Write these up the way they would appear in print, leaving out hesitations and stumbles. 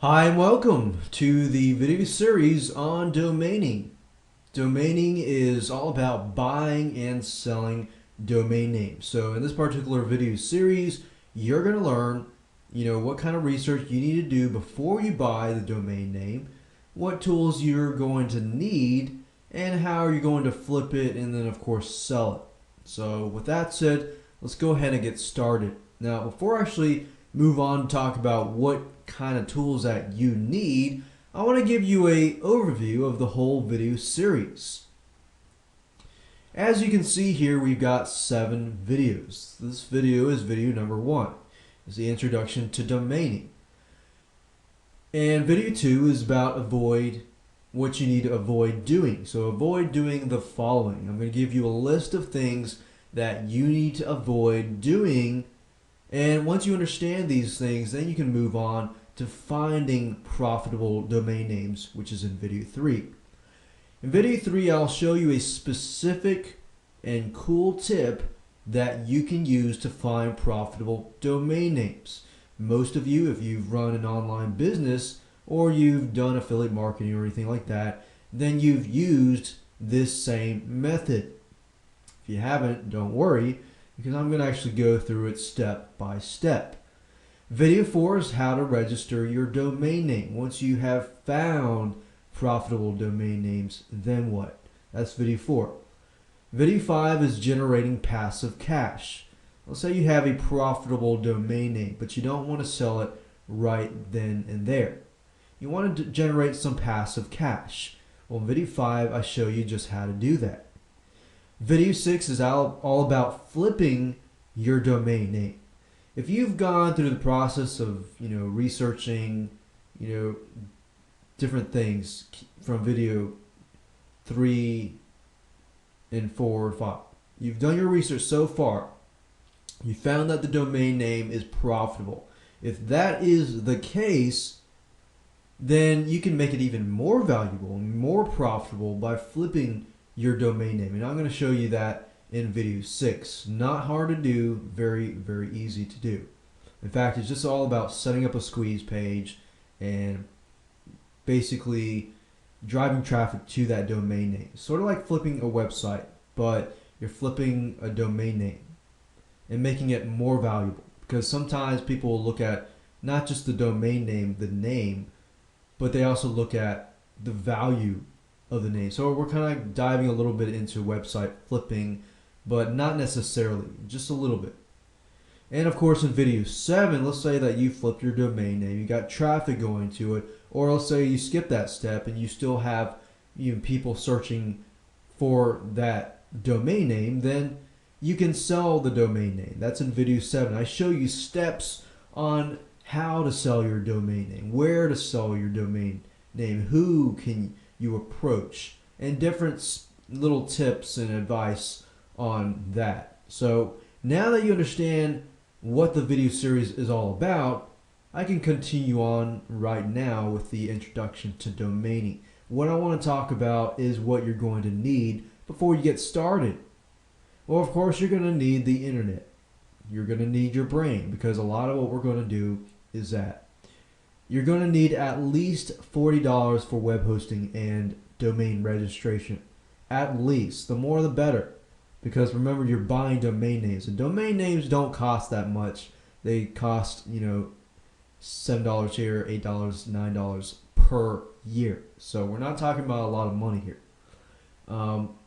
Hi and welcome to the video series on domaining. Domaining is all about buying and selling domain names. So in this particular video series, you're going to learn, what kind of research you need to do before you buy the domain name, what tools you're going to need, and how you're going to flip it and then of course sell it. So with that said, let's go ahead and get started. Now, before I actually move on to talk about what kind of tools that you need, I want to give you a overview of the whole video series. As you can see here, we've got 7 videos. This video is video number 1. It's the introduction to domaining. And video 2 is about what you need to avoid doing. So avoid doing the following. I'm going to give you a list of things that you need to avoid doing. And once you understand these things, then you can move on to finding profitable domain names, which is in video 3. In video 3, I'll show you a specific and cool tip that you can use to find profitable domain names. Most of you, if you've run an online business or you've done affiliate marketing or anything like that, then you've used this same method. If you haven't, don't worry, because I'm going to actually go through it step by step. Video 4 is how to register your domain name. Once you have found profitable domain names, then what? That's video 4. Video 5 is generating passive cash. Let's say you have a profitable domain name, but you don't want to sell it right then and there. You want to generate some passive cash. Well, in video 5, I show you just how to do that. Video 6 is all about flipping your domain name. If you've gone through the process of, researching, different things from video 3 and 4 and 5, you've done your research so far, you found that the domain name is profitable. If that is the case, then you can make it even more valuable and more profitable by flipping your domain name. And I'm going to show you that in video 6. Not hard to do, very, very easy to do. In fact, it's just all about setting up a squeeze page and basically driving traffic to that domain name. Sort of like flipping a website, but you're flipping a domain name and making it more valuable. Because sometimes people will look at not just the domain name, the name, but they also look at the value of the name. So we're kind of diving a little bit into website flipping, but not necessarily, just a little bit. And of course in video 7, let's say that you flipped your domain name, you got traffic going to it, or let's say you skip that step and you still have people searching for that domain name, then you can sell the domain name. That's in video 7. I show you steps on how to sell your domain name, where to sell your domain name, who can you approach, and different little tips and advice on that. So now that you understand what the video series is all about, I can continue on right now with the introduction to domaining. What I want to talk about is what you're going to need before you get started. Well, of course, you're going to need the internet. You're going to need your brain, because a lot of what we're going to do is that you're going to need at least $40 for web hosting and domain registration. At least. The more the better. Because remember, you're buying domain names. And domain names don't cost that much. They cost, $7 here, $8, $9 per year. So we're not talking about a lot of money here.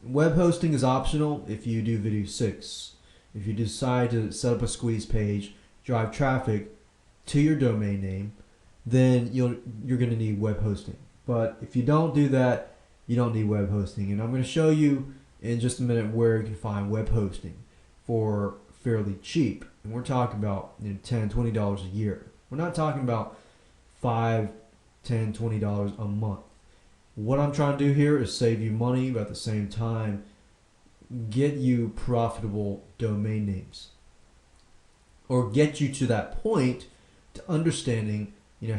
Web hosting is optional if you do video 6. If you decide to set up a squeeze page, drive traffic to your domain name, then you're going to need web hosting. But if you don't do that, you don't need web hosting. And I'm going to show you in just a minute where you can find web hosting for fairly cheap. And we're talking about $10, $20 a year. We're not talking about $5, $10, $20 a month. What I'm trying to do here is save you money, but at the same time, get you profitable domain names. Or get you to that point to understanding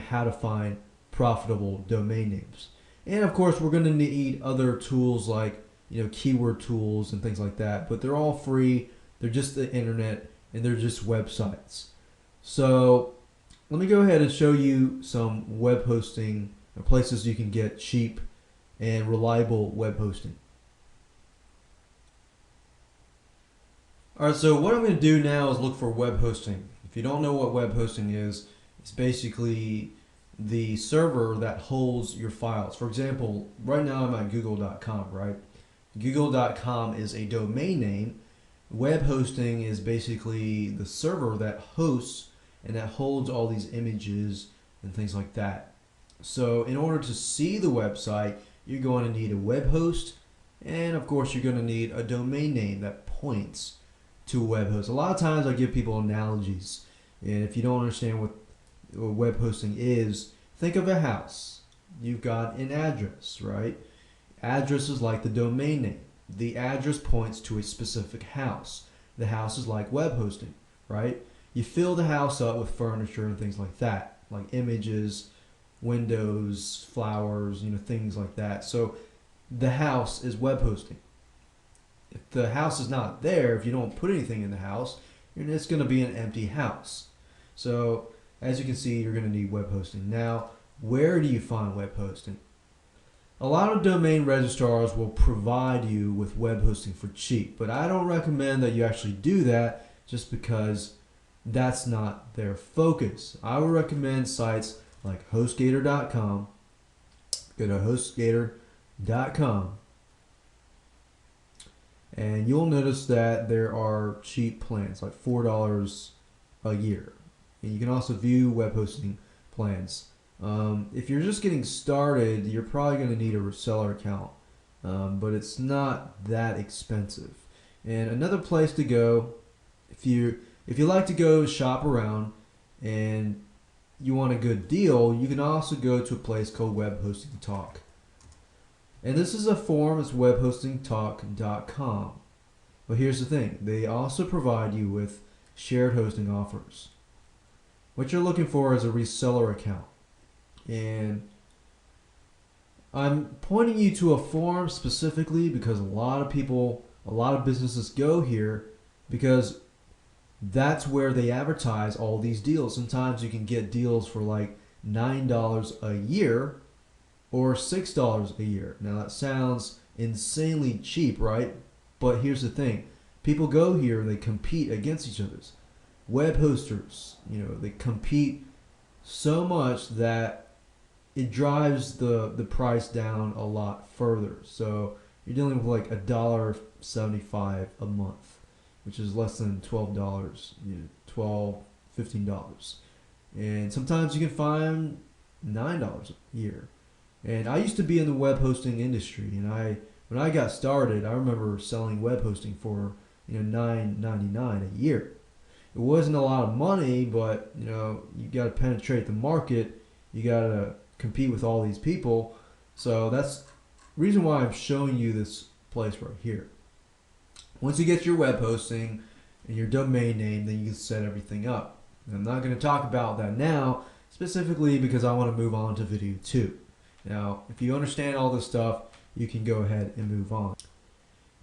how to find profitable domain names. And of course, we're going to need other tools like keyword tools and things like that, but they're all free. They're just the internet and they're just websites. So let me go ahead and show you some web hosting places you can get cheap and reliable web hosting. Alright, so what I'm going to do now is look for web hosting. If you don't know what web hosting is, it's basically the server that holds your files. For example, right now I'm at google.com, right? Google.com is a domain name. Web hosting is basically the server that hosts and that holds all these images and things like that. So in order to see the website, you're going to need a web host, and of course you're going to need a domain name that points to a web host. A lot of times I give people analogies, and if you don't understand what web hosting is, think of a house. You've got an address, right? Address is like the domain name. The address points to a specific house. The house is like web hosting, right? You fill the house up with furniture and things like that, like images, windows, flowers, things like that. So the house is web hosting. If the house is not there, if you don't put anything in the house, it's going to be an empty house. So as you can see, you're going to need web hosting. Now, where do you find web hosting? A lot of domain registrars will provide you with web hosting for cheap, but I don't recommend that you actually do that just because that's not their focus. I would recommend sites like HostGator.com. Go to HostGator.com, and you'll notice that there are cheap plans, like $4 a year. And you can also view web hosting plans. If you're just getting started, you're probably going to need a reseller account, but it's not that expensive. And another place to go, if you like to go shop around and you want a good deal, you can also go to a place called Web Hosting Talk. And this is a forum, it's webhostingtalk.com. But here's the thing, they also provide you with shared hosting offers. What you're looking for is a reseller account. And I'm pointing you to a forum specifically because a lot of businesses go here because that's where they advertise all these deals. Sometimes you can get deals for like $9 a year or $6 a year. Now that sounds insanely cheap, right? But here's the thing. People go here and they compete against each other. Web hosters, they compete so much that it drives the price down a lot further. So you're dealing with like $1.75 a month, which is less than $12, $12, $15. And sometimes you can find $9 a year. And I used to be in the web hosting industry, and when I got started, I remember selling web hosting for $9.99 a year. It wasn't a lot of money, but you got to penetrate the market. You got to compete with all these people. So that's the reason why I'm showing you this place right here. Once you get your web hosting and your domain name, then you can set everything up. And I'm not going to talk about that now, specifically because I want to move on to video 2. Now, if you understand all this stuff, you can go ahead and move on.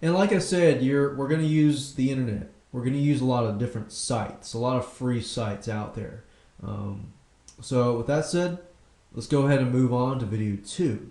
And like I said, we're going to use the internet. We're going to use a lot of different sites, a lot of free sites out there. So with that said, let's go ahead and move on to video 2.